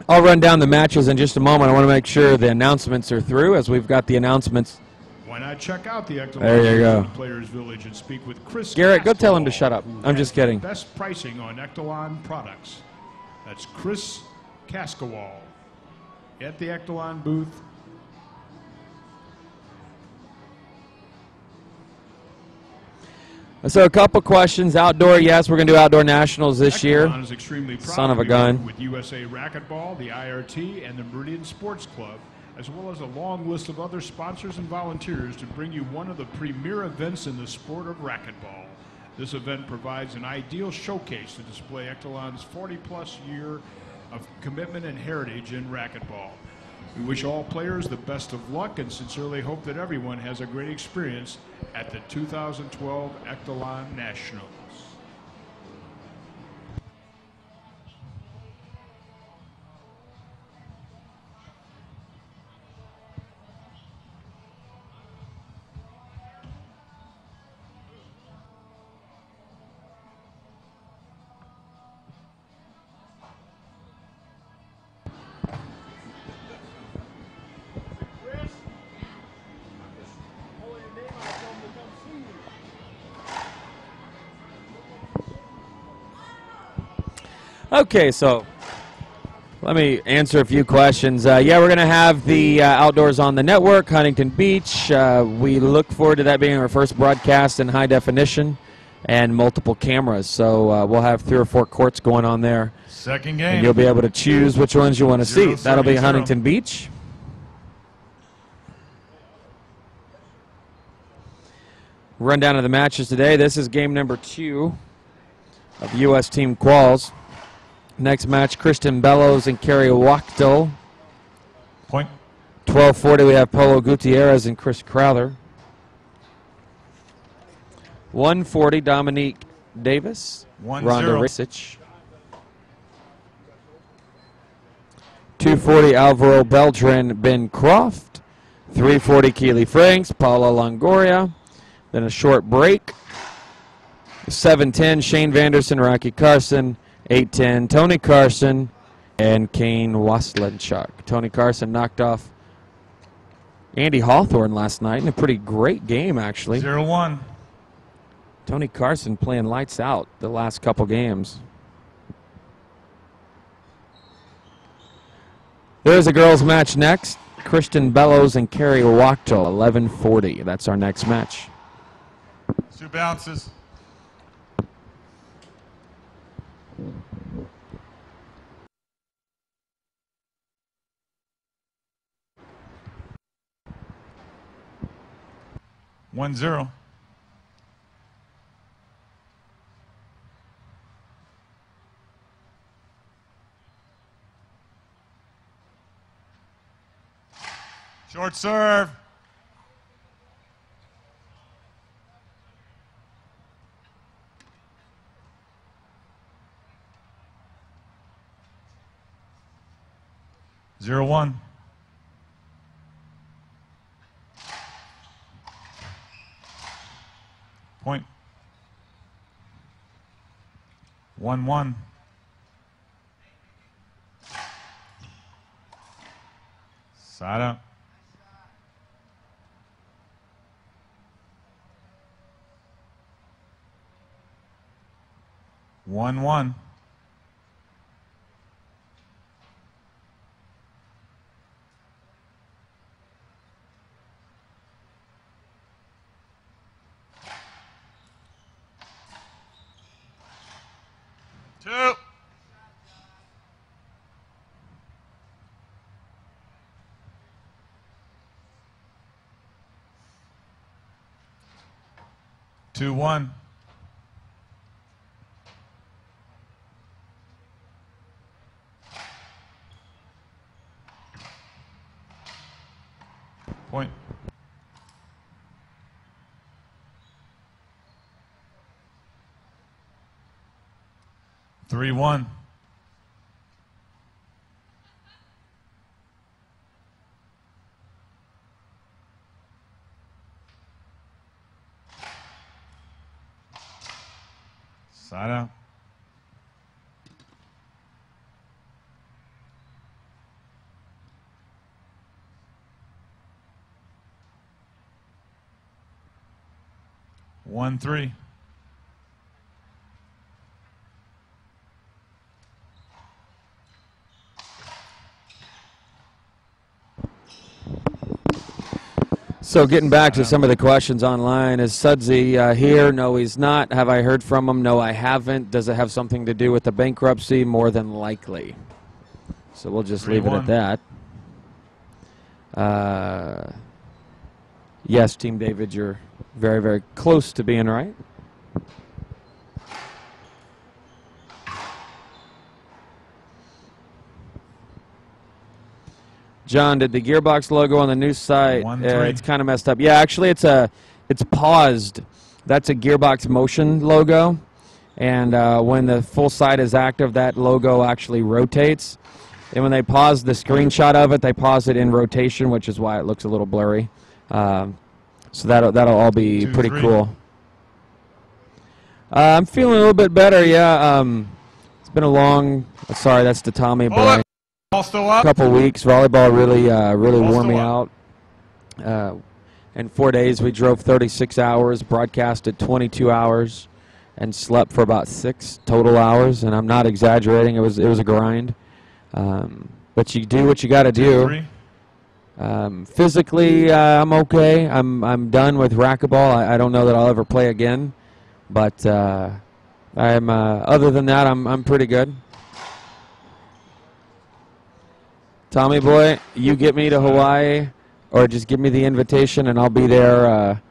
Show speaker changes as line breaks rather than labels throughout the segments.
I'll run down the matches in just a moment. I want to make sure the announcements are through, as we've got the announcements.
Why not check out the
There you go.
Players Village and speak with Chris
Garrett, go tell him to
Castalol,
shut up.
who
I'm
has
just kidding.
the best pricing on Echelon products. That's Chris Castalol at the Echelon booth.
So a couple questions. Outdoor, yes, we're going to do outdoor nationals this year.
Echelon is extremely proud
Son of a
to be
gun.
working with USA Racquetball, the IRT, and the Meridian Sports Club, as well as a long list of other sponsors and volunteers to bring you one of the premier events in the sport of racquetball. This event provides an ideal showcase to display Echelon's 40-plus year of commitment and heritage in racquetball. We wish all players the best of luck and sincerely hope that everyone has a great experience at the 2012 Echelon Nationals.
Okay, so let me answer a few questions. Yeah, we're going to have the outdoors on the network, Huntington Beach. We look forward to that being our first broadcast in high definition and multiple cameras. So we'll have 3 or 4 courts going on there.
Second game.
And you'll be able to choose which ones you want to see. That'll be Huntington Beach. Rundown of the matches today. This is game number 2 of U.S. Team Quals. Next match, Kristen Bellows and Carrie Wachtel.
Point.
12:40, we have Polo Gutierrez and Chris Crowther. 1:40, Dominique Davis,
1-0.
Rhonda Rasich. 2:40, Alvaro Beltran, Ben Croft. 3:40, Keely Franks, Paula Longoria. Then a short break. 7:10, Shane Vanderson, Rocky Carson. 8:10, Tony Carson and Kane Waslenchuk. Tony Carson knocked off Andy Hawthorne last night in a pretty great game, actually.
0-1.
Tony Carson playing lights out the last couple games. There's a girls' match next. Kristen Bellows and Carrie Wachtel, 11:40. That's our next match.
2 bounces. One zero. Short serve. Zero one. Point. 1-1. Side out. One. 2. Two one. Point. 3-1. Side out. 1-3.
So getting back to some of the questions online, is Sudsy here? No, he's not. Have I heard from him? No, I haven't. Does it have something to do with the bankruptcy? More than likely. So we'll just leave it at that. Yes, Team David, you're very, very close to being right. John, did the gearbox logo on the new site? It's kind of messed up. Yeah, actually, it's paused. That's a Gearbox Motion logo, and when the full site is active, that logo actually rotates. And when they pause the screenshot of it, they pause it in rotation, which is why it looks a little blurry. So that'll all be pretty cool. I'm feeling a little bit better. Yeah, it's been a long. Sorry, that's the Tommy boy.
Still up.
Couple weeks. Volleyball really wore me out. In 4 days, we drove 36 hours, broadcasted 22 hours, and slept for about 6 total hours. And I'm not exaggerating. It was a grind. But you do what you got to do. Physically, I'm okay. I'm done with racquetball. I don't know that I'll ever play again. But I'm other than that, I'm pretty good. Tommy boy, you get me to Hawaii, or just give me the invitation, and I'll be there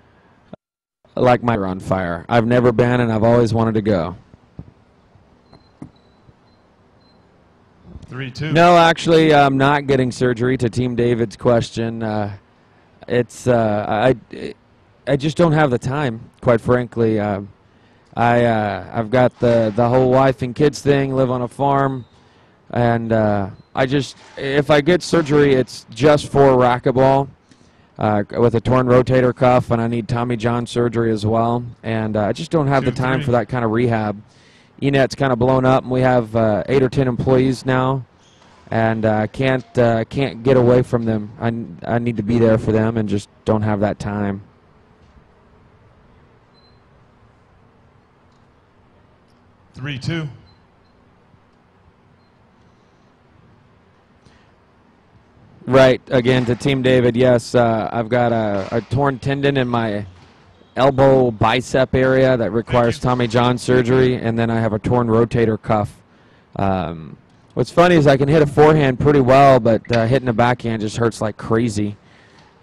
like my on fire. I've never been, and I've always wanted to go.
3-2.
No, actually, I'm not getting surgery. To Team David's question, I just don't have the time, quite frankly. I've got the whole wife and kids thing, live on a farm, and if I get surgery, it's just for racquetball with a torn rotator cuff, and I need Tommy John surgery as well. And I just don't have the time for that kind of rehab. ENET's kind of blown up, and we have 8 or 10 employees now, and can't get away from them. I need to be there for them, and just don't have that time.
Three-two.
Right, again, to Team David, yes, I've got a torn tendon in my elbow bicep area that requires Tommy John surgery, and then I have a torn rotator cuff. What's funny is I can hit a forehand pretty well, but hitting a backhand just hurts like crazy.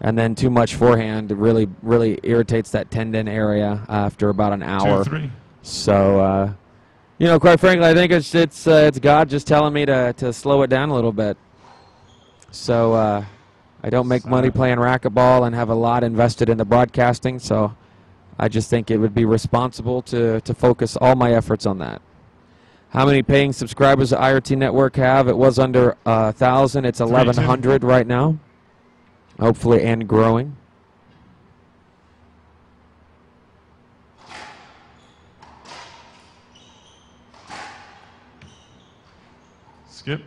And then too much forehand really irritates that tendon area after about an hour.
2-3.
So, quite frankly, I think it's God just telling me to slow it down a little bit. So I don't make money playing racquetball and have a lot invested in the broadcasting, so I just think it would be responsible to focus all my efforts on that. How many paying subscribers does IRT Network have? It was under 1,000. It's 1,100 right now, hopefully, and growing.
Skip.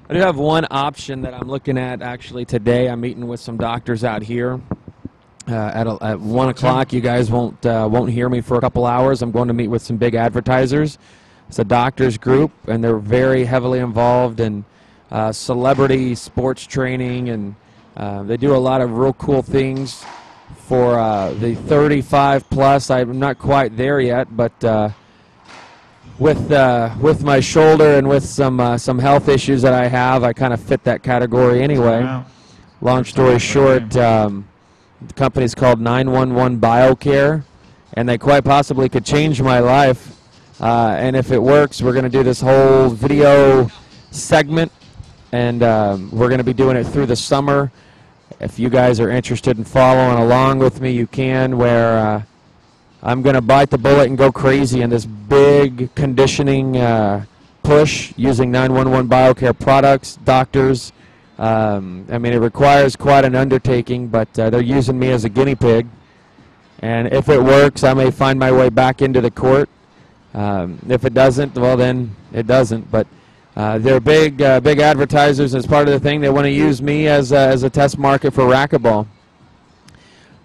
I do have one option that I'm looking at actually today. I'm meeting with some doctors out here at 1 o'clock. You guys won't hear me for a couple hours. I'm going to meet with some big advertisers. It's a doctors group, and they're very heavily involved in celebrity sports training, and they do a lot of real cool things for the 35 plus. I'm not quite there yet, but with my shoulder and with some health issues that I have, I kind of fit that category anyway. Long story short, the company's called 911 BioCare, and they quite possibly could change my life. And if it works, we're going to do this whole video segment, and we're going to be doing it through the summer. If you guys are interested in following along with me, you can, where I'm going to bite the bullet and go crazy in this big conditioning push using 911 BioCare products, doctors. I mean, it requires quite an undertaking, but they're using me as a guinea pig. And if it works, I may find my way back into the court. If it doesn't, well, then it doesn't. But They're big advertisers. As part of the thing, they want to use me as a test market for racquetball.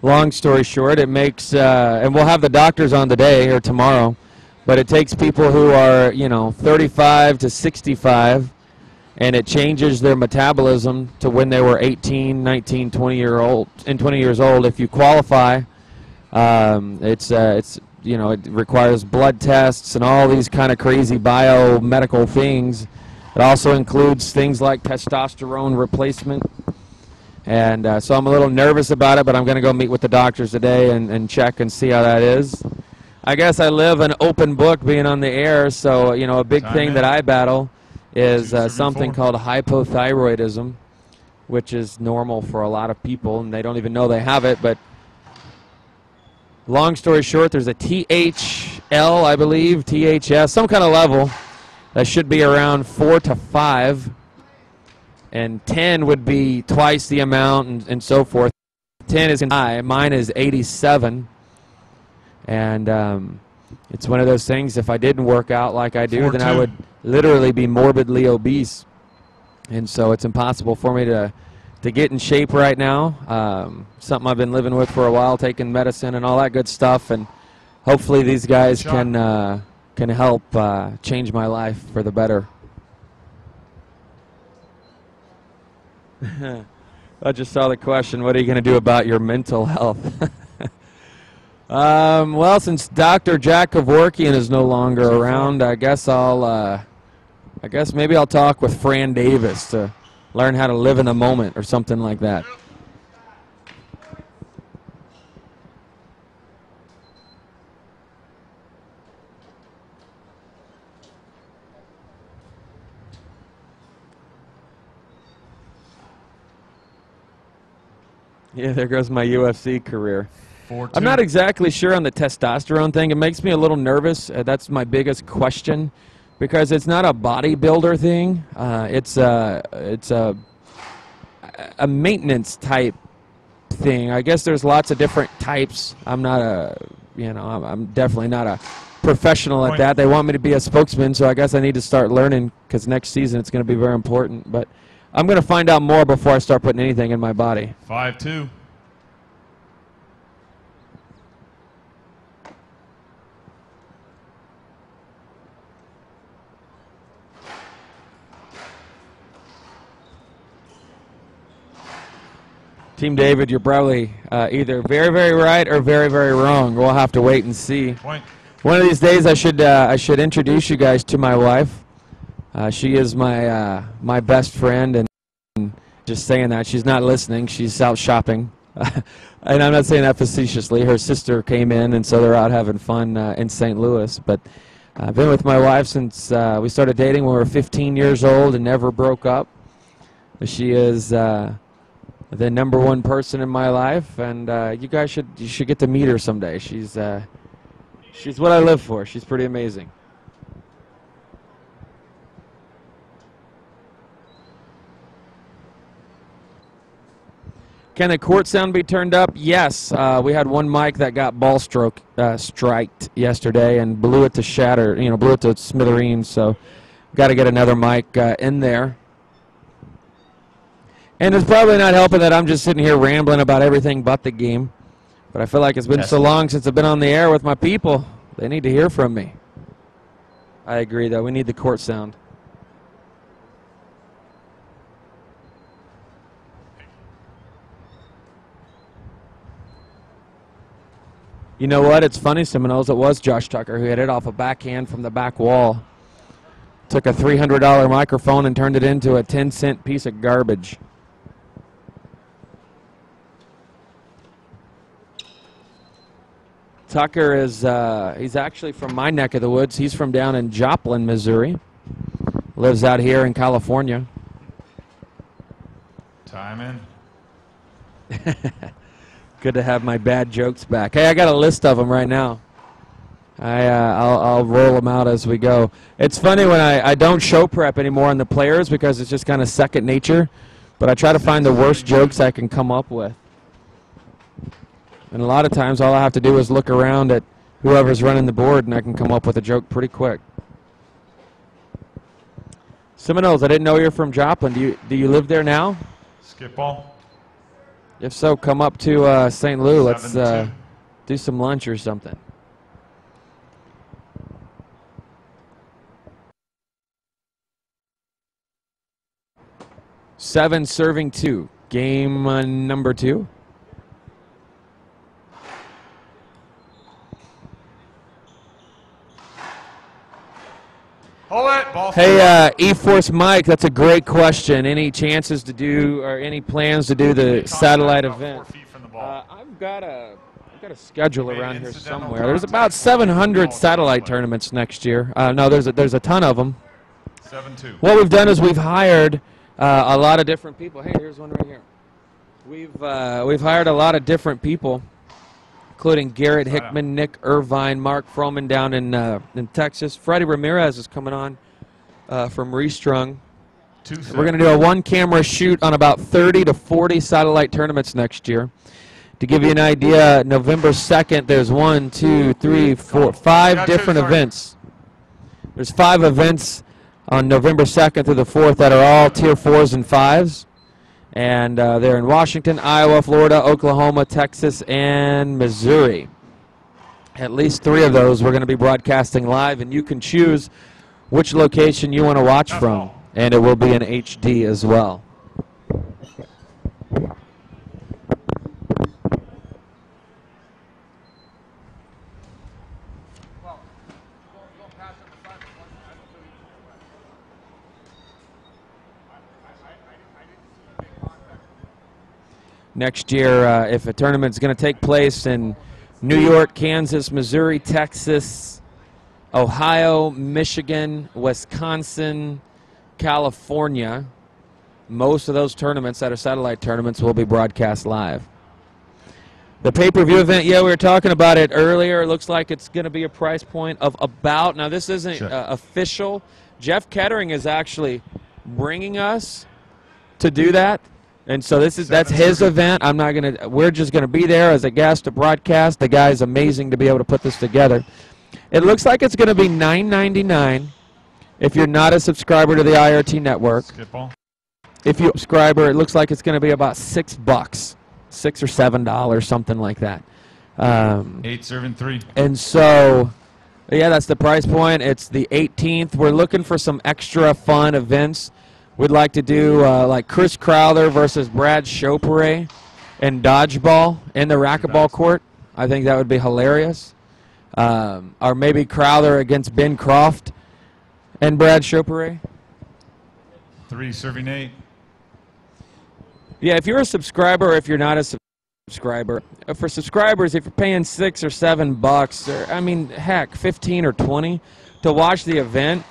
Long story short, it makes, and we'll have the doctors on today or tomorrow, but it takes people who are, 35 to 65, and it changes their metabolism to when they were 18, 19, 20 years old. If you qualify, it requires blood tests and all these kind of crazy biomedical things. It also includes things like testosterone replacement. And so I'm a little nervous about it, but I'm going to go meet with the doctors today and check and see how that is. I guess I live an open book being on the air, so, a big thing that I battle is something called hypothyroidism, which is normal for a lot of people, and they don't even know they have it. But long story short, there's a THL, I believe, THS, some kind of level that should be around 4 to 5. And 10 would be twice the amount and so forth. 10 is high. Mine is 87. And it's one of those things, if I didn't work out like I do, then I would literally be morbidly obese. And so it's impossible for me to get in shape right now. Something I've been living with for a while, taking medicine and all that good stuff. And hopefully these guys can help change my life for the better. I just saw the question, what are you going to do about your mental health? Well, since Dr. Jack Kevorkian is no longer around, I guess maybe I'll talk with Fran Davis to learn how to live in the moment or something like that. Yeah, there goes my UFC career. I'm not exactly sure on the testosterone thing. It makes me a little nervous. That's my biggest question, because it's not a bodybuilder thing. It's a maintenance type thing. I guess there's lots of different types. I'm definitely not a professional at that. They want me to be a spokesman, so I guess I need to start learning, because next season it's going to be very important. But I'm going to find out more before I start putting anything in my body.
5-2.
Team David, you're probably either very, very right or very, very wrong. We'll have to wait and see.
Point.
One of these days I should introduce you guys to my wife. She is my best friend, and just saying that, she's not listening. She's out shopping. And I'm not saying that facetiously. Her sister came in, and so they're out having fun in St. Louis. But I've been with my wife since we started dating when we were 15 years old and never broke up. She is the #1 person in my life, and you should get to meet her someday. She's what I live for. She's pretty amazing. Can the court sound be turned up? Yes. We had one mic that got ball striked yesterday and blew it to shatter, blew it to smithereens. So got to get another mic in there. And it's probably not helping that I'm just sitting here rambling about everything but the game. But I feel like it's been so long since I've been on the air with my people. They need to hear from me. I agree, though. We need the court sound. You know what? It's funny, Seminoles. It was Josh Tucker who hit it off a backhand from the back wall. Took a $300 microphone and turned it into a 10-cent piece of garbage. Tucker is, he's actually from my neck of the woods. He's from down in Joplin, Missouri. Lives out here in California.
Time in.
Good to have my bad jokes back. Hey, I got a list of them right now. I'll roll them out as we go. It's funny when I don't show prep anymore on the players because it's just kind of second nature. But I try to find the worst jokes I can come up with. And a lot of times all I have to do is look around at whoever's running the board and I can come up with a joke pretty quick. Seminoles, I didn't know you're from Joplin. Do you live there now?
Skip ball.
If so, come up to St. Louis. Let's
7-2.
do some lunch or something. Seven serving 2. Game number 2.
Hold it. Ball
Hey, E-Force Mike, that's a great question. Any chances to do, or any plans to do the satellite event?
4 feet from the ball.
I've got a schedule
Made
around here
incidental
somewhere. There's
contact
about
with the
700
ball
satellite
player.
tournaments next year. No, there's a ton of them.
7-2.
What we've done is we've hired a lot of different people. Hey, here's one right here. We've hired a lot of different people, including Garrett Hickman, Nick Irvine, Mark Froman down in Texas. Freddie Ramirez is coming on from Restrung. We're going to do a one-camera shoot on about 30 to 40 satellite tournaments next year. To give you an idea, November 2nd, there's 5 different events. There's 5 events on November 2nd through the 4th that are all Tier 4s and 5s. And they're in Washington, Iowa, Florida, Oklahoma, Texas, and Missouri. At least 3 of those we're going to be broadcasting live, and you can choose which location you want to watch from. And it will be in HD as well. Next year, if a tournament's going to take place in New York, Kansas, Missouri, Texas, Ohio, Michigan, Wisconsin, California, most of those tournaments that are satellite tournaments will be broadcast live. The pay-per-view event, yeah, we were talking about it earlier. It looks like it's going to be a price point of about, now this isn't official. Jeff Kettering is actually bringing us to do that. And so that's his event. We're just going to be there as a guest to broadcast. The guy's amazing to be able to put this together. It looks like it's going to be $9.99 if you're not a subscriber to the IRT network.
Skip ball.
If you're a subscriber, it looks like it's going to be about $6, $6 or $7, something like that.
8 serving 3.
And so, yeah, that's the price point. It's the 18th. We're looking for some extra fun events. We'd like to do like Chris Crowther versus Brad Chopre in dodgeball in the racquetball court. I think that would be hilarious. Or maybe Crowther against Ben Croft and Brad Chopre.
3 serving 8.
Yeah, if you're a subscriber or if you're not a subscriber, for subscribers, if you're paying $6 or $7, or I mean, heck, 15 or 20 to watch the event,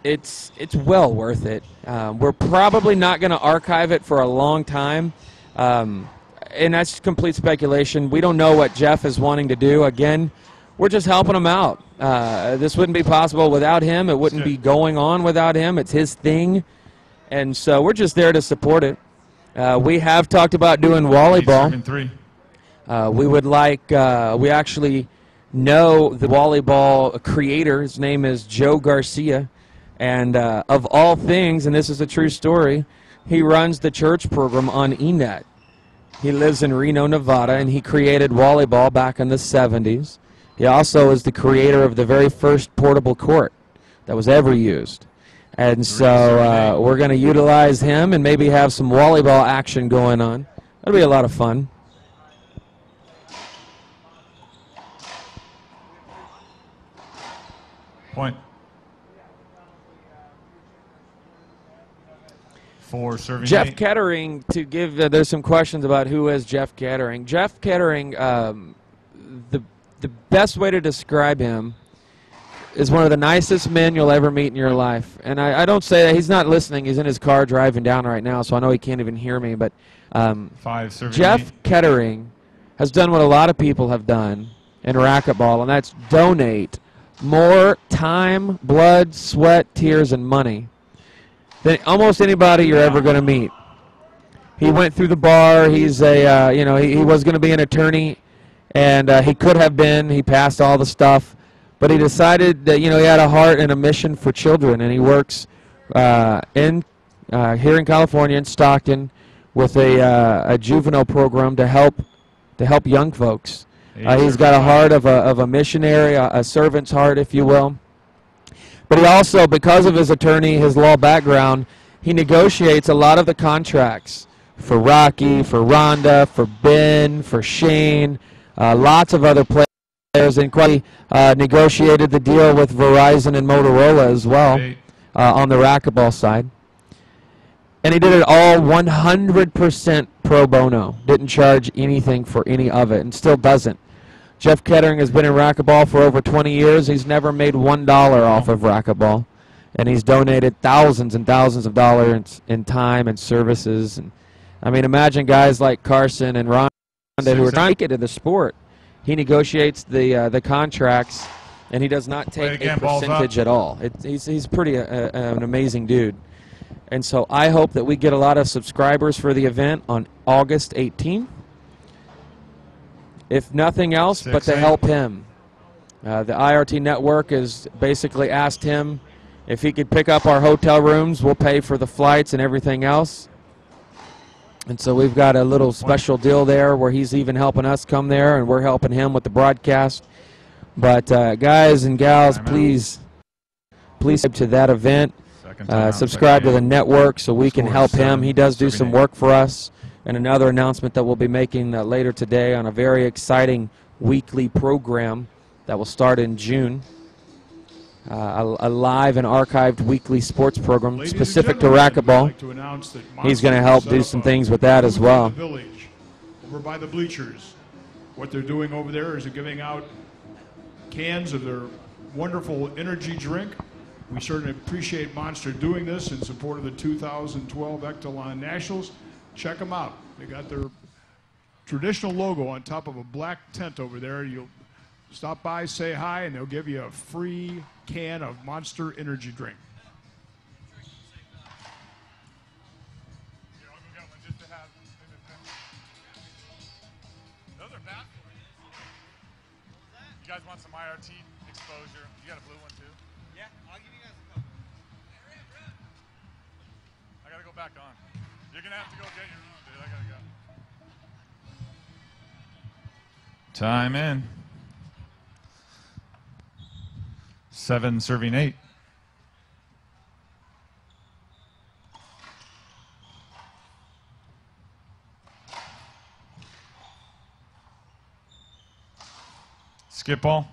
it's well worth it. We're probably not going to archive it for a long time, and that's complete speculation. We don't know what Jeff is wanting to do. Again, we're just helping him out. This wouldn't be possible without him. It wouldn't be going on without him. It's his thing, and so we're just there to support it. We have talked about doing volleyball.
3.
We would like, we actually know the volleyball creator. His name is Joe Garcia. And of all things, and this is a true story, he runs the church program on ENET. He lives in Reno, Nevada, and he created volleyball back in the 70s. He also is the creator of the very first portable court that was ever used. And so we're going to utilize him and maybe have some volleyball action going on. That'll be a lot of fun.
Point. 4 serving
Jeff
8.
Kettering, to give, there's some questions about who is Jeff Kettering. Jeff Kettering, the best way to describe him is one of the nicest men you'll ever meet in your life. And I don't say that. He's not listening. He's in his car driving down right now, so I know he can't even hear me. But
5 serving
Jeff
8.
Kettering has done what a lot of people have done in racquetball, and that's donate more time, blood, sweat, tears, and money than almost anybody you're ever going to meet. He went through the bar. He's a, he was going to be an attorney, and he could have been. He passed all the stuff, but he decided that, he had a heart and a mission for children, and he works here in California in Stockton with a juvenile program to help young folks. He's got a heart of a missionary, a servant's heart, if you will. But he also, because of his attorney, his law background, he negotiates a lot of the contracts for Rocky, for Rhonda, for Ben, for Shane, lots of other players, and quite negotiated the deal with Verizon and Motorola as well on the racquetball side. And he did it all 100% pro bono. Didn't charge anything for any of it, and still doesn't. Jeff Kettering has been in racquetball for over 20 years. He's never made $1 off of racquetball, and he's donated thousands and thousands of dollars in time and services. And I mean, imagine guys like Carson and Rhonda who are trying to get into the sport. He negotiates the contracts, and he does not take a percentage at all. He's pretty an amazing dude. And so I hope that we get a lot of subscribers for the event on August 18th. If nothing else, but to help him. The IRT network has basically asked him if he could pick up our hotel rooms. We'll pay for the flights and everything else. And so we've got a little special deal there where he's even helping us come there, and we're helping him with the broadcast. But guys and gals, please subscribe to that event. Subscribe to the network so we can help him. He does do some work for us. And another announcement that we'll be making later today on a very exciting weekly program that will start in June. A live and archived weekly sports program specific to racquetball. He's going to help do some things with that as well.
Village, over by the bleachers. What they're doing over there is they're giving out cans of their wonderful energy drink. We certainly appreciate Monster doing this in support of the 2012 Echelon Nationals. Check them out. They got their traditional logo on top of a black tent over there. You'll stop by, say hi, and they'll give you a free can of Monster energy drink.
Those are bad for you. You guys want some IRT exposure? You got a blue one too?
Yeah, I'll give you guys a couple.
I gotta go back on. You're gonna have to go get your own, dude. I gotta go. Time in. 7 serving 8. Skip ball.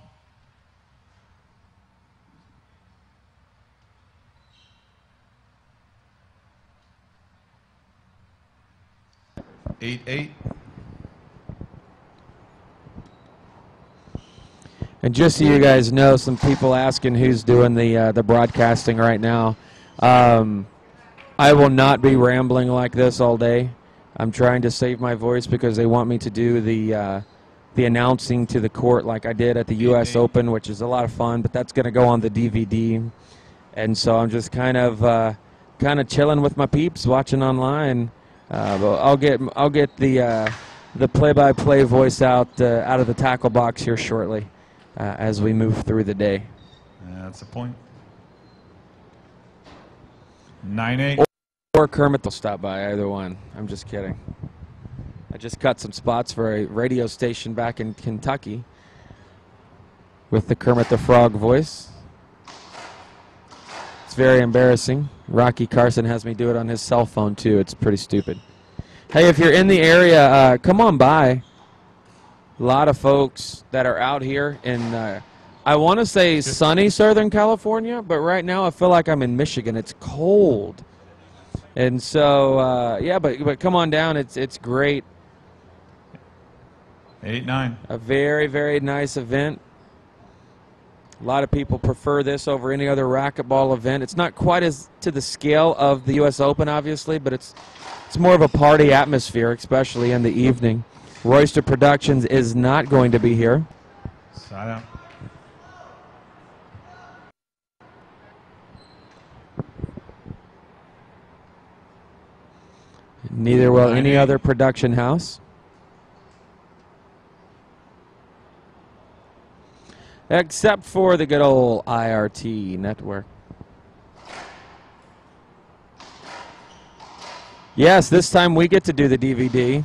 Eight.
And just so you guys know, some people asking who's doing the broadcasting right now. I will not be rambling like this all day. I'm trying to save my voice because they want me to do the announcing to the court like I did at the U.S. Open, which is a lot of fun. But that's going to go on the DVD, and so I'm just kind of chilling with my peeps, watching online. But I'll get the play-by-play voice out of the tackle box here shortly as we move through the day.
That's the point. 9-8.
Or Kermit will stop by, either one. I'm just kidding. I just cut some spots for a radio station back in Kentucky with the Kermit the Frog voice. It's very embarrassing. Rocky Carson has me do it on his cell phone, too. It's pretty stupid. Hey, if you're in the area, come on by. A lot of folks that are out here in, I want to say sunny Southern California, but right now I feel like I'm in Michigan. It's cold. And so, yeah, but come on down. It's great.
8-9.
A very, very nice event. A lot of people prefer this over any other racquetball event. It's not quite as to the scale of the U.S. Open, obviously, but it's more of a party atmosphere, especially in the evening. Royster Productions is not going to be here.
Side out.
Neither will any other production house. Except for the good old IRT network. Yes, this time we get to do the DVD.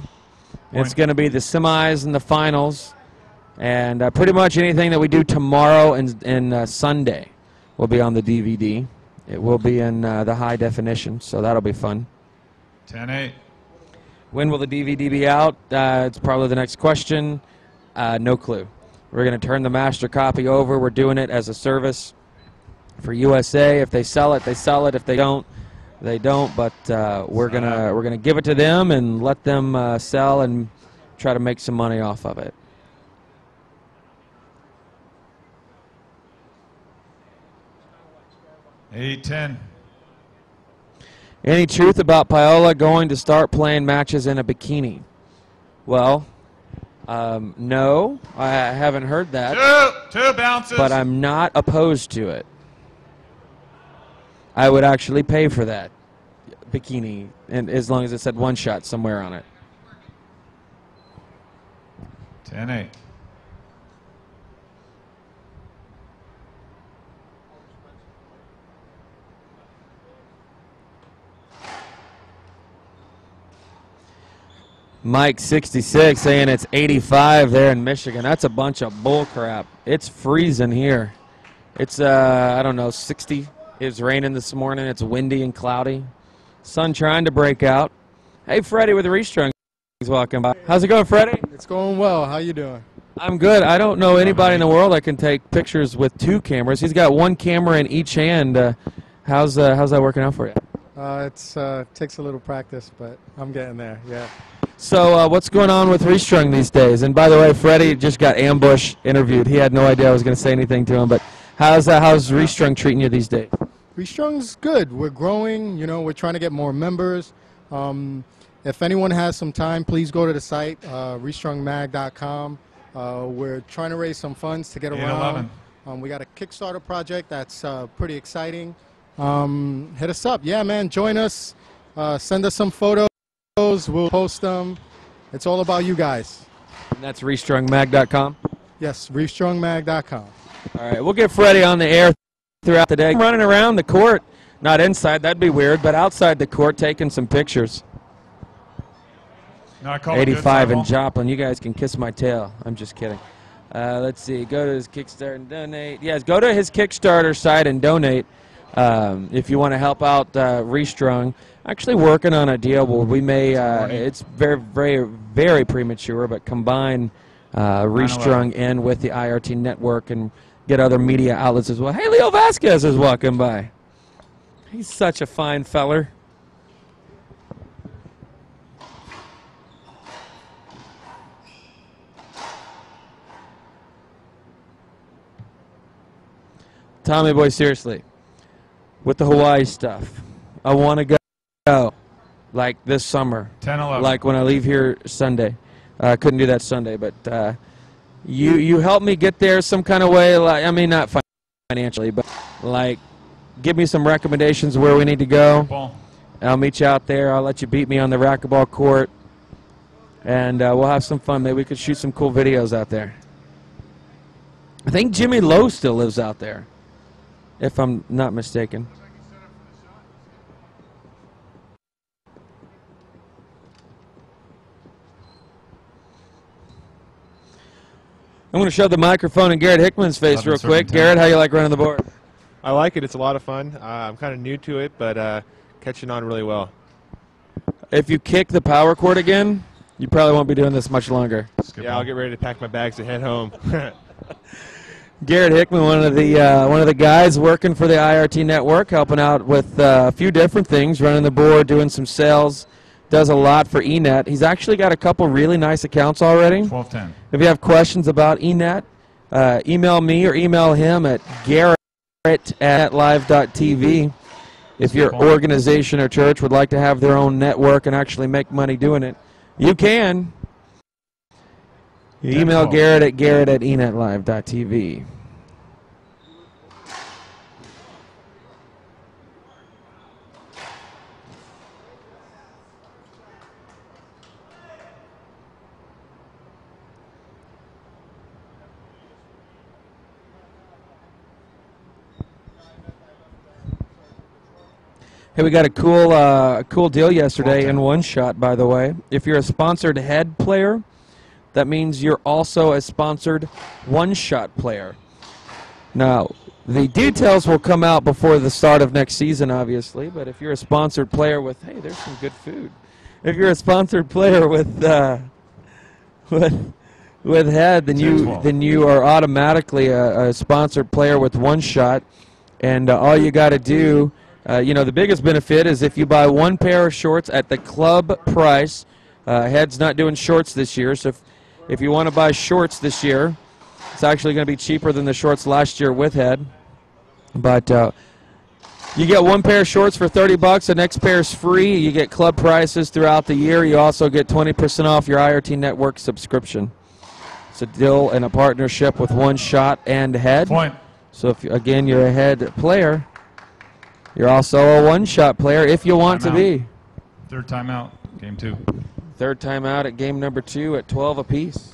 It's
Point.
going to be the semis and the finals. And pretty much anything that we do tomorrow and Sunday will be on the DVD. It will be in the high definition, so that'll be fun.
10-8.
When will the DVD be out? It's probably the next question. No clue. We're going to turn the master copy over. We're doing it as a service for USA. If they sell it, they sell it. If they don't, they don't. But we're gonna give it to them and let them sell and try to make some money off of it.
Eight, 10.
Any truth about Paola going to start playing matches in a bikini? Well, no, I haven't heard that.
Two bounces.
But I'm not opposed to it. I would actually pay for that bikini, and as long as it said one shot somewhere on it.
10-8.
Mike 66 saying it's 85 there in Michigan. That's a bunch of bull crap. It's freezing here. It's I don't know, 60. It was raining this morning. It's windy and cloudy. Sun trying to break out. Hey, Freddie with the Restrung is walking by. How's it going, Freddie?
It's going well. How you doing?
I'm good. I don't know anybody in the world that can take pictures with two cameras. He's got one camera in each hand. How's that working out for you?
It's takes a little practice, but I'm getting there. Yeah.
So what's going on with Restrung these days? And by the way, Freddie just got ambush interviewed. He had no idea I was going to say anything to him. But how's Restrung treating you these days?
Restrung's good. We're growing. You know, we're trying to get more members. If anyone has some time, please go to the site, restrungmag.com. We're trying to raise some funds to get around. We got a Kickstarter project that's pretty exciting. Hit us up. Yeah, man, join us. Send us some photos. We'll post them. It's all about you guys.
And that's restrungmag.com?
Yes, restrungmag.com.
All right, we'll get Freddie on the air throughout the day. I'm running around the court, not inside, that'd be weird, but outside the court taking some pictures.
No,
85 in Joplin. You guys can kiss my tail. I'm just kidding. Let's see. Go to his Kickstarter and donate. Yes, go to his Kickstarter site and donate if you want to help out Restrung. Actually working on a deal where we may, it's very, very, very premature, but combine Restrung in with the IRT network and get other media outlets as well. Hey, Leo Vasquez is walking by. He's such a fine feller. Tommy boy, seriously, with the Hawaii stuff, I want to go like this summer.
10-11.
Like when I leave here Sunday. I couldn't do that Sunday, but you help me get there some kind of way. Like, I mean, not financially, but like give me some recommendations where we need to go. I'll meet you out there. I'll let you beat me on the racquetball court, and we'll have some fun. Maybe we could shoot some cool videos out there. I think Jimmy Lowe still lives out there, if I'm not mistaken. I'm going to shove the microphone in Garrett Hickman's face real quick. Garrett, how you like running the board?
I like it. It's a lot of fun. I'm kind of new to it, but catching on really well.
If you kick the power cord again, you probably won't be doing this much longer.
Yeah, I'll get ready to pack my bags and head home.
Garrett Hickman, one of the guys working for the IRT network, helping out with a few different things, running the board, doing some sales, does a lot for eNet. He's actually got a couple really nice accounts already.
12-10.
If you have questions about eNet, email me or email him at garrett@live.tv. If your organization or church would like to have their own network and actually make money doing it, you can. You email Garrett at garrett@enetlive.tv. Hey, we got a cool deal yesterday in one shot, by the way. If you're a sponsored head player, that means you're also a sponsored one-shot player. Now, the details will come out before the start of next season, obviously, but if you're a sponsored player with, hey, there's some good food. If you're a sponsored player with head, then you are automatically a sponsored player with one shot, and all you got to do, the biggest benefit is if you buy one pair of shorts at the club price. Head's not doing shorts this year, so if you want to buy shorts this year, it's actually going to be cheaper than the shorts last year with head. But you get one pair of shorts for $30. The next pair is free. You get club prices throughout the year. You also get 20% off your IRT Network subscription. It's a deal and a partnership with One Shot and Head.
Point.
So if again you're a head player, you're also a one-shot player if you want to be.
Third timeout, game 2.
Third timeout at game number 2 at 12 apiece.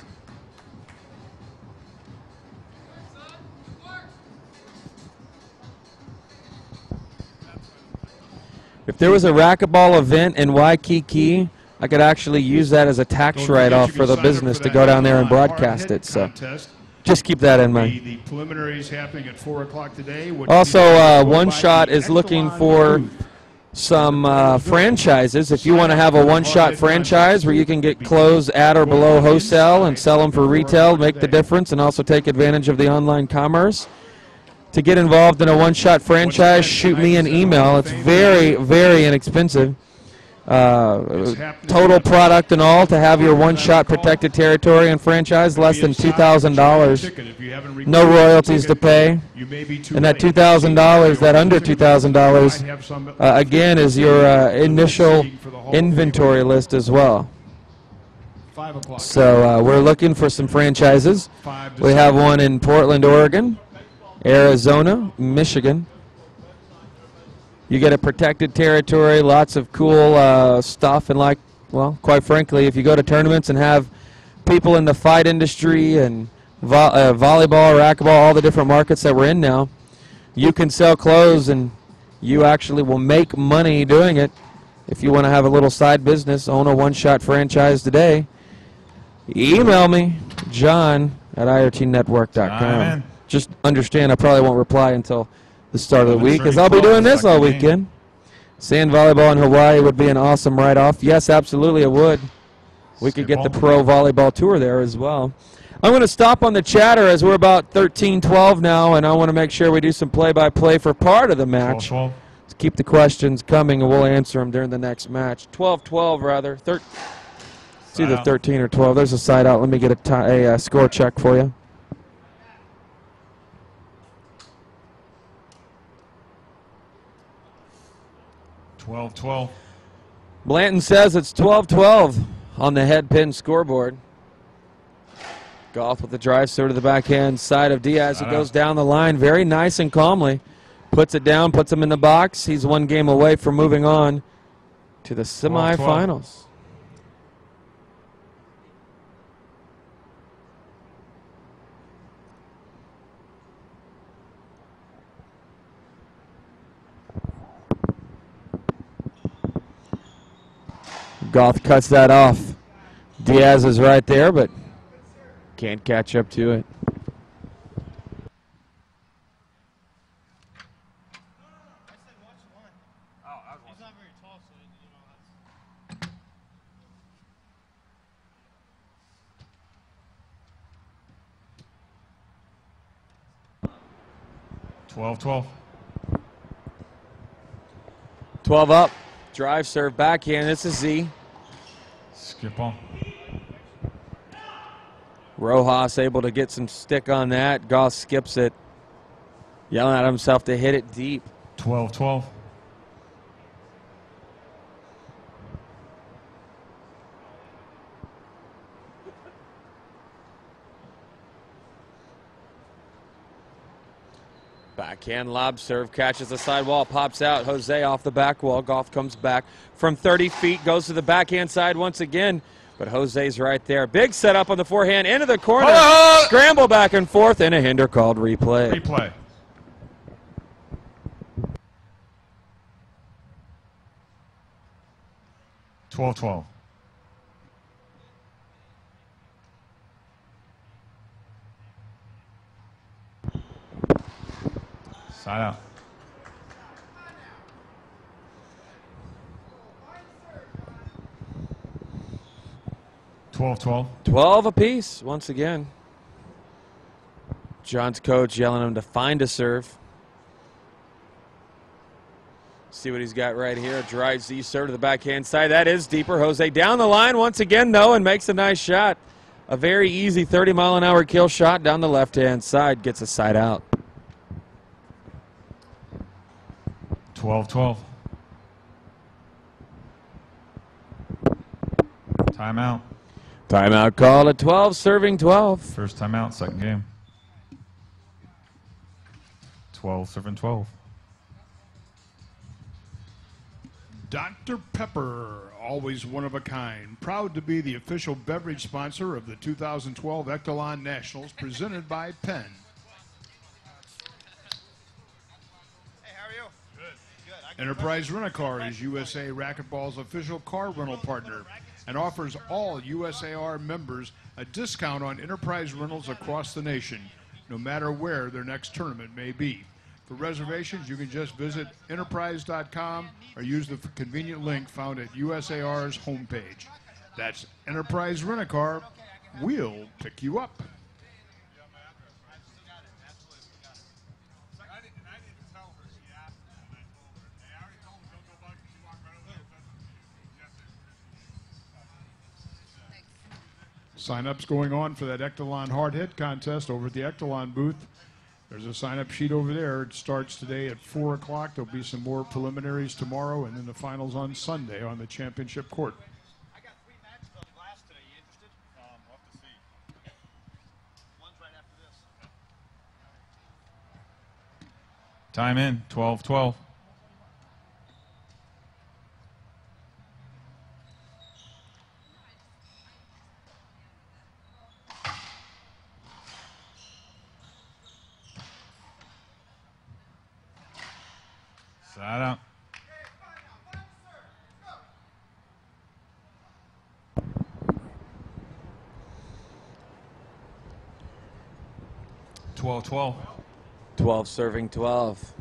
If there was a racquetball event in Waikiki, I could actually use that as a tax write-off for the business to go down there and broadcast it. So just keep that in mind.
The preliminaries happening at 4 o'clock today.
Also, One Shot is looking for some franchises. If you want to have a one-shot franchise where you can get clothes at or below wholesale and sell them for retail, make the difference, and also take advantage of the online commerce. To get involved in a one-shot franchise, shoot me an email. It's very, very inexpensive. Total product and all to have your one-shot protected territory and franchise, less than $2,000. No royalties to pay. And that $2,000, that under $2,000, again, is your initial inventory list as well. So we're looking for some franchises. We have one in Portland, Oregon, Arizona, Michigan. You get a protected territory, lots of cool stuff, and quite frankly, if you go to tournaments and have people in the fight industry and volleyball, racquetball, all the different markets that we're in now, you can sell clothes and you actually will make money doing it. If you want to have a little side business, own a one-shot franchise today, email me, john@irtnetwork.com. Just understand I probably won't reply until the start of the week, because I'll be doing this all weekend. Sand volleyball in Hawaii would be an awesome write-off. Yes, absolutely it would. We could get the pro volleyball tour there as well. I'm going to stop on the chatter as we're about 13-12 now, and I want to make sure we do some play-by-play for part of the match.
12-12.
Let's keep the questions coming, and we'll answer them during the next match. 12-12, rather. It's either 13 or 12. There's a side out. Let me get a score check for you.
12-12.
Blanton says it's 12-12 on the head pin scoreboard. Goth with the drive serve to the backhand side of Diaz. He goes down the line very nice and calmly. Puts it down, puts him in the box. He's one game away from moving on to the semifinals. Goth cuts that off. Diaz is right there, but can't catch up to it.
It's 12-12.
12 up. Drive, serve, backhand. It's a Z.
Skip on.
Rojas able to get some stick on that. Goss skips it. Yelling at himself to hit it deep.
12-12.
Backhand lob serve, catches the sidewall, pops out. Jose off the back wall. Goff comes back from 30 feet, goes to the backhand side once again. But Jose's right there. Big setup on the forehand, into the corner. Scramble back and forth, and a hinder called replay.
Replay. 12-12. Side out. 12-12.
12 apiece once again. John's coach yelling him to find a serve. See what he's got right here. A dry Z serve to the backhand side. That is deeper. Jose down the line once again, though, and makes a nice shot. A very easy 30-mile-an-hour kill shot down the left-hand side. Gets a side out.
12-12. Timeout.
Timeout call at 12, serving 12.
First timeout, second game. 12, serving 12.
Dr. Pepper, always one of a kind. Proud to be the official beverage sponsor of the 2012 Echelon Nationals, presented by Penn.
Hey, how are you? Good. Good.
Enterprise Rent-A-Car is USA Racquetball's official car rental partner and offers all USAR members a discount on Enterprise rentals across the nation, no matter where their next tournament may be. For reservations, you can just visit enterprise.com or use the convenient link found at USAR's homepage. That's Enterprise Rent-A-Car. We'll pick you up. Sign-ups going on for that Echelon hard hit contest over at the Echelon booth. There's a sign-up sheet over there. It starts today at 4 o'clock. There'll be some more preliminaries tomorrow, and then the finals on Sunday on the championship court.
I got 3 matches on glass today. You interested? We'll have to see. One's right after this.
Time in, 12-12. Side out. Twelve,
12 serving 12.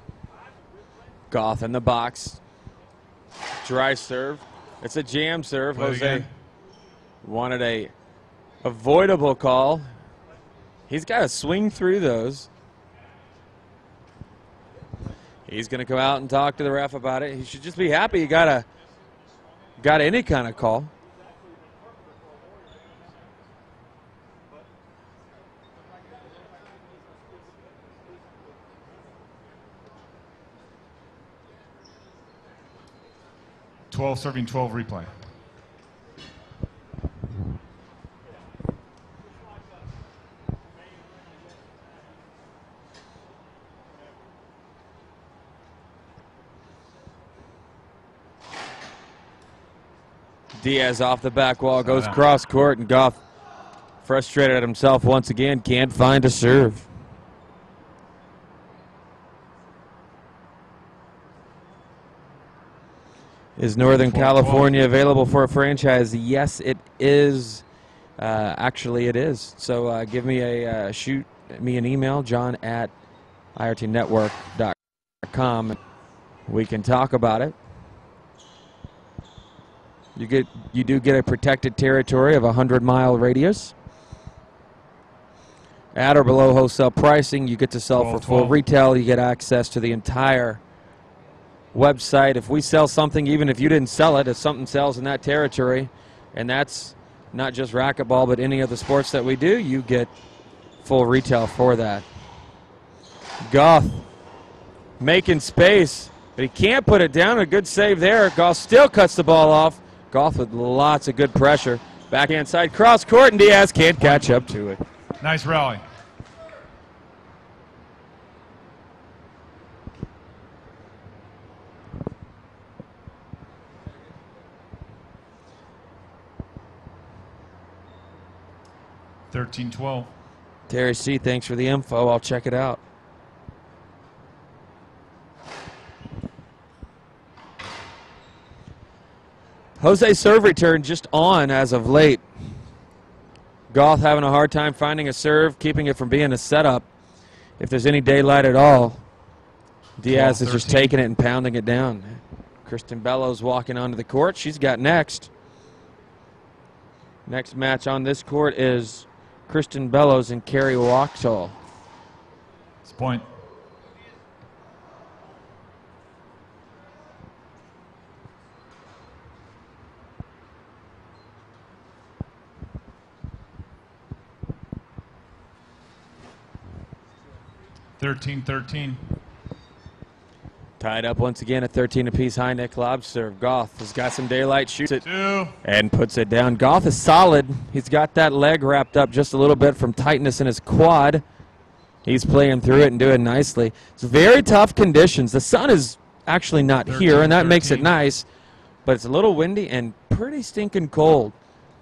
Goth in the box. Dry serve. It's a jam serve.
Play it
Jose
again.
wanted a avoidable call. He's got to swing through those. He's going to come out and talk to the ref about it. He should just be happy he got any kind of call.
serving 12 replay.
Diaz off the back wall, goes cross court, and Goth, frustrated at himself once again, can't find a serve. Is Northern California available for a franchise? Yes, it is. Actually, it is. So give me shoot me an email, john@irtnetwork.com. We can talk about it. You do get a protected territory of 100-mile radius. At or below wholesale pricing, you get to sell for full retail. You get access to the entire website. If we sell something, even if you didn't sell it, if something sells in that territory, and that's not just racquetball but any of the sports that we do, you get full retail for that. Goth making space, but he can't put it down. A good save there. Goth still cuts the ball off. Goth with lots of good pressure. Backhand side, cross court, and Diaz can't catch up to it.
Nice rally. $13-12.
Terry C., thanks for the info. I'll check it out. Jose's serve return just on as of late. Goth having a hard time finding a serve, keeping it from being a setup. If there's any daylight at all, Diaz is just taking it and pounding it down. Kristen Bellows walking onto the court. She's got next. Next match on this court is Kristen Bellows and Carrie Wachtel.
It's point. (13-13).
Tied up once again at 13 apiece. High neck lob serve. Goth has got some daylight, shoots it, and puts it down. Goth is solid. He's got that leg wrapped up just a little bit from tightness in his quad. He's playing through it and doing nicely. It's very tough conditions. The sun is actually not here, and that makes it nice, but it's a little windy and pretty stinking cold.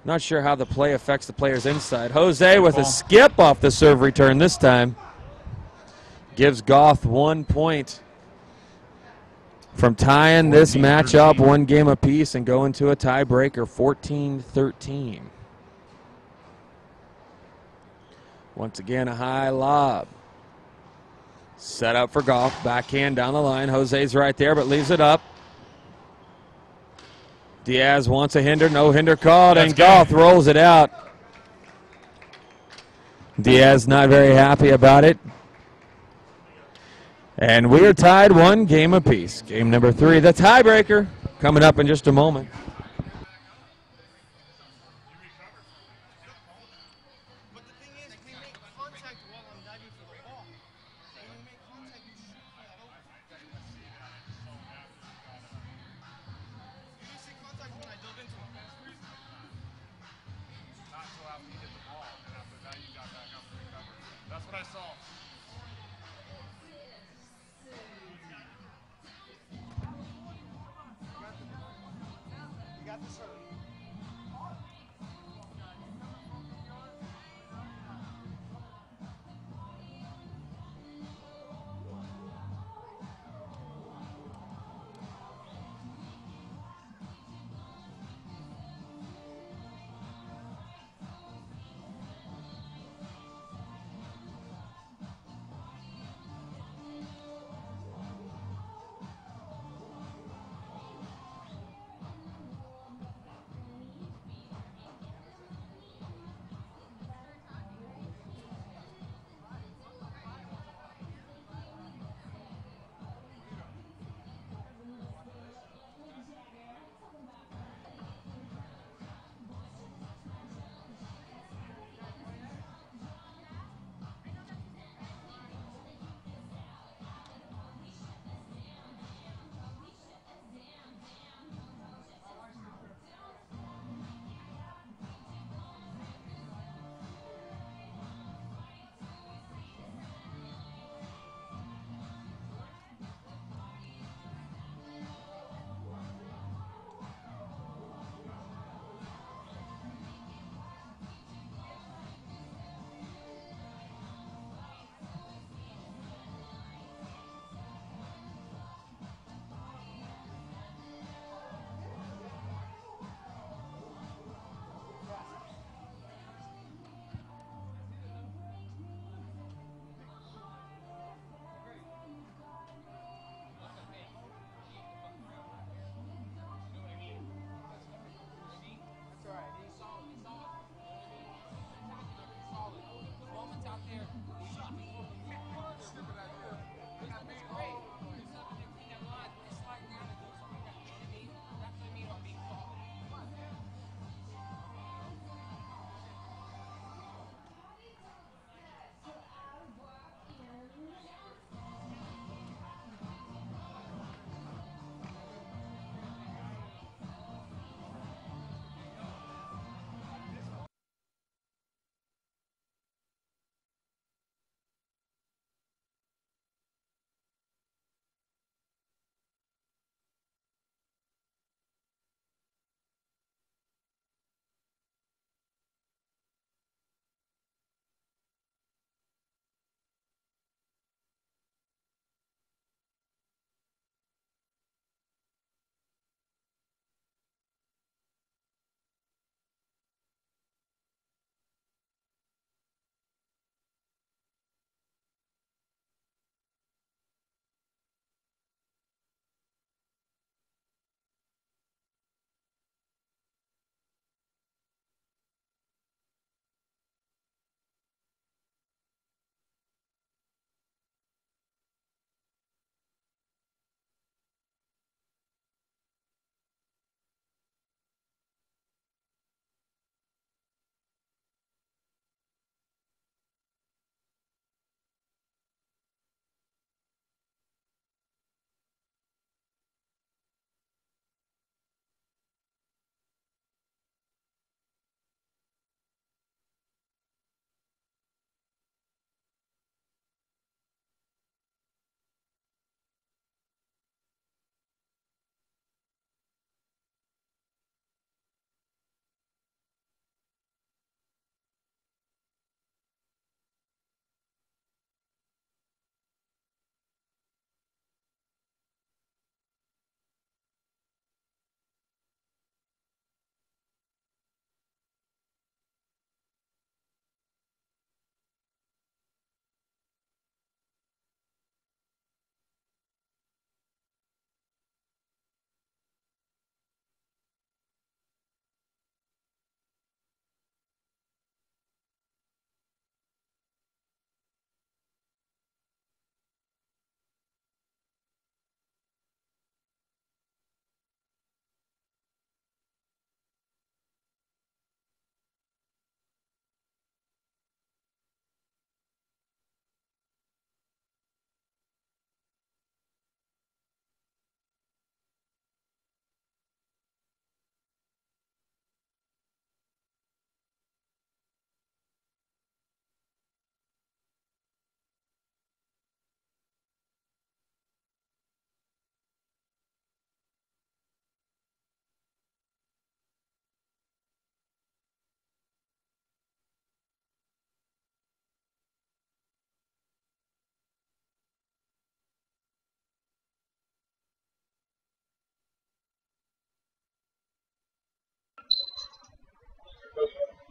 Not sure how the play affects the players inside. Jose with a skip off the serve return this time. Gives Goth 1 point from tying this match up 1 game apiece and going to a tiebreaker, 14-13. Once again, a high lob. Set up for Goth. Backhand down the line. Jose's right there, but leaves it up. Diaz wants a hinder. No hinder called, and Goth rolls it out. Diaz not very happy about it. And we are tied 1 game apiece. Game number 3, the tiebreaker, coming up in just a moment.
That's what I saw.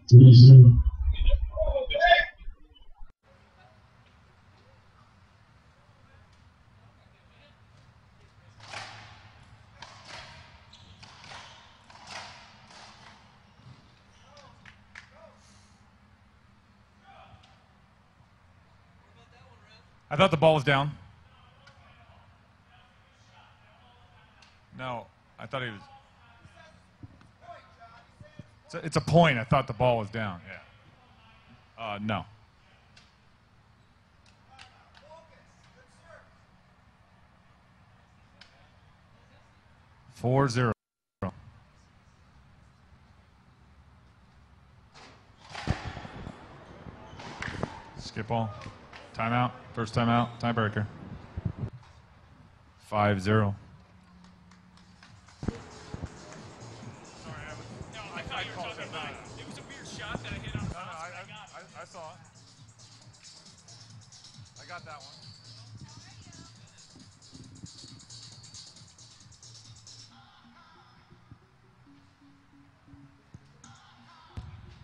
I thought the ball was down. No, I thought he was. It's a point. I thought the ball was down. Yeah. No. Four zero. Skip ball. Timeout. First timeout. Tiebreaker. 5-0.
I saw it. I got that one.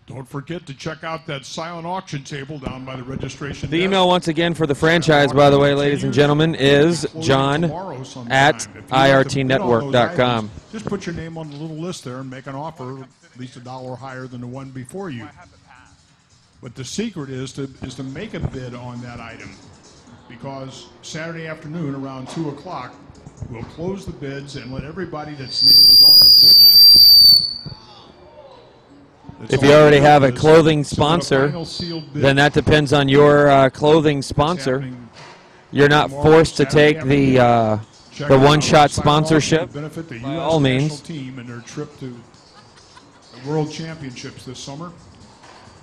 Don't forget to check out that silent auction table down by the registration
The
desk.
email once again for the franchise, by the way, ladies and gentlemen, is john@irtnetwork.com.
Just put your name on the little list there and make an offer at least $1 higher than the one before you. But the secret is to make a bid on that item, because Saturday afternoon around 2 o'clock we'll close the bids and let everybody that's name is on the bid list.
If you already have a clothing sponsor, then that depends on your clothing sponsor. You're not forced to take the one-shot sponsorship, by all means.
Team in their trip to the World Championships this summer.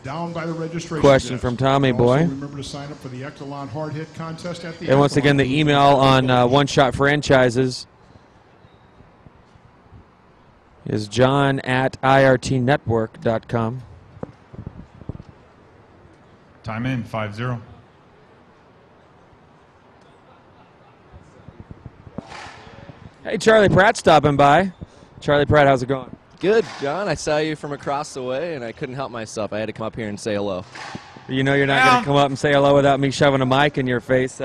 Down by the registration
Question
desk.
from Tommy
Also,
Boy.
remember to sign up for the Echelon Hard Hit contest at the
And once again, the
Echelon.
email on one-shot franchises is john@irtnetwork.com.
Time in. 5-0.
Hey, Charlie Pratt stopping by. Charlie Pratt, how's it going?
Good, John. I saw you from across the way, and I couldn't help myself. I had to come up here and say hello.
You know you're not going to come up and say hello without me shoving a mic in your face.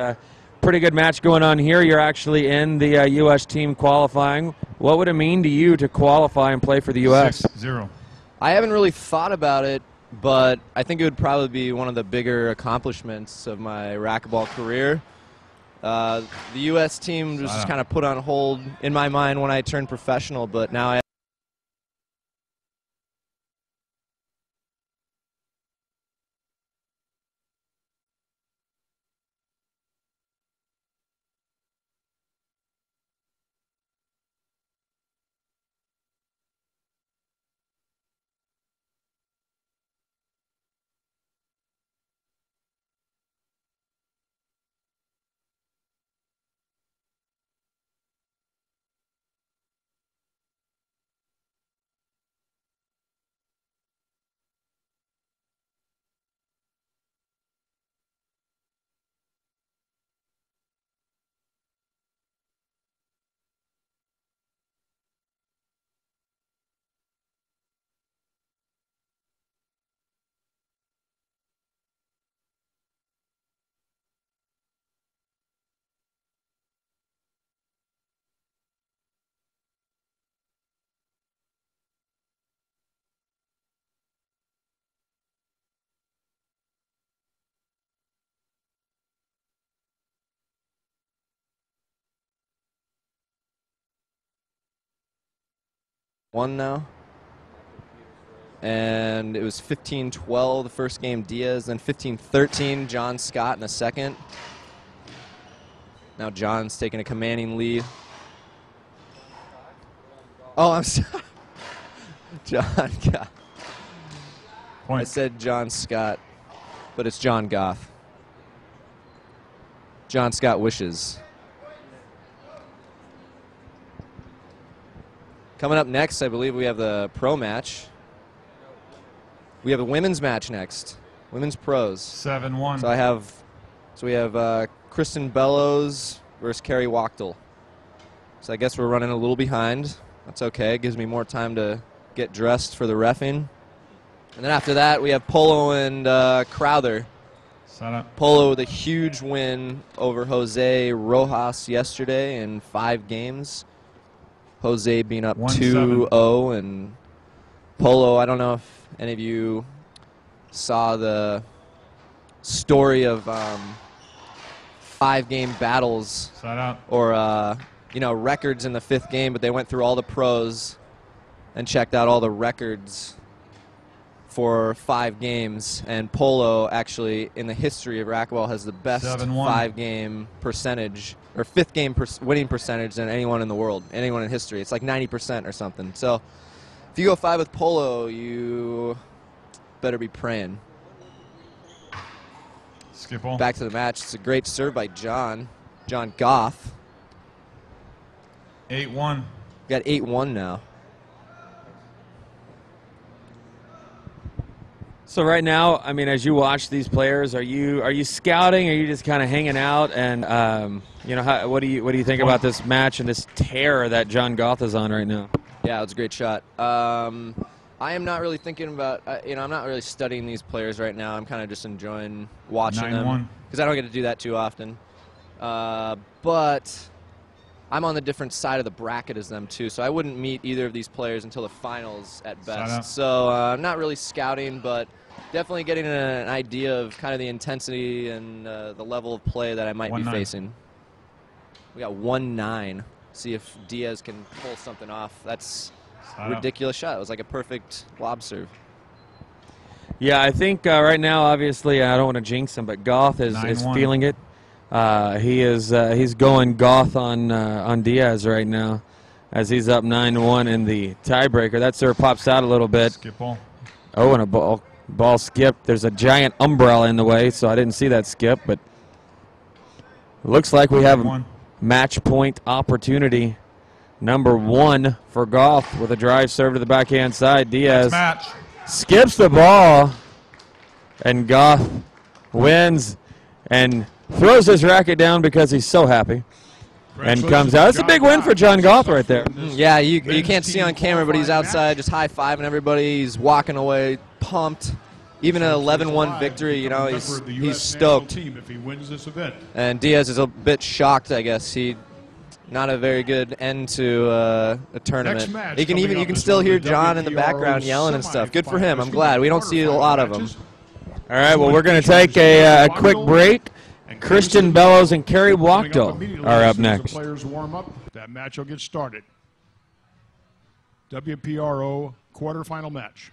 Pretty good match going on here. You're actually in the U.S. team qualifying. What would it mean to you to qualify and play for the U.S.?
6-0.
I haven't really thought about it, but I think it would probably be one of the bigger accomplishments of my racquetball career. The U.S. team was just kind of put on hold in my mind when I turned professional, but now I won now. And it was 15-12 the first game, Diaz, then 15-13, John Scott in the second. Now John's taking a commanding lead. Oh, I'm sorry. John Goth. I said John Scott, but it's John Goth. John Scott wishes. Coming up next, I believe we have the pro match. We have a women's match next. Women's pros.
7-1.
So we have Kristen Bellows versus Carrie Wachtel. So I guess we're running a little behind. That's okay. It gives me more time to get dressed for the reffing. And then after that, we have Polo and Crowther.
Sign up.
Polo with a huge win over Jose Rojas yesterday in 5 games. Jose being up 2-0, and Polo, I don't know if any of you saw the story of 5-game battles or records in the 5th game, but they went through all the pros and checked out all the records for 5 games, and Polo actually in the history of racquetball has the best 5-game percentage or 5th game winning percentage than anyone in the world, anyone in history. It's like 90% or something. So if you go 5 with Polo, you better be praying.
Skip ball.
Back to the match. It's a great serve by John Goth.
8-1.
Got 8-1 now.
So right now, I mean, as you watch these players, are you scouting? Or are you just kind of hanging out? And what do you think about this match and this tear that John Goth is on right now?
Yeah, it was a great shot. I am not really thinking about, I'm not really studying these players right now. I'm kind of just enjoying watching them because I don't get to do that too often. But I'm on the different side of the bracket as them too, so I wouldn't meet either of these players until the finals at best. So I'm not really scouting, but definitely getting an idea of kind of the intensity and the level of play that I might be facing. We got 1-9. See if Diaz can pull something off. That's a ridiculous shot. It was like a perfect lob serve.
Yeah, I think right now, obviously, I don't want to jinx him, but Goth is feeling it. He's going Goth on Diaz right now, as he's up 9-1 in the tiebreaker. That serve pops out a little bit.
Skip ball.
Oh, and a ball skipped. There's a giant umbrella in the way, so I didn't see that skip. But it looks like we have a match point opportunity. Number 1 for Goth with a drive serve to the backhand side. Diaz skips the ball, and Goth wins and throws his racket down because he's so happy and comes out. It's a big win for John Goth right there.
Yeah, you can't see on camera, but he's outside just high-fiving everybody. He's walking away pumped. Even an 11-1 victory, he's stoked. And Diaz is a bit shocked, I guess. Not a very good end to a tournament. You can still hear John in the background yelling and stuff. Good for him. I'm glad. We don't see a lot of them.
All right, well, we're going to take a quick break. Christian Bellows and Kerry Wachtel are up next.
Players warm up. That match will get started. WPRO quarterfinal match.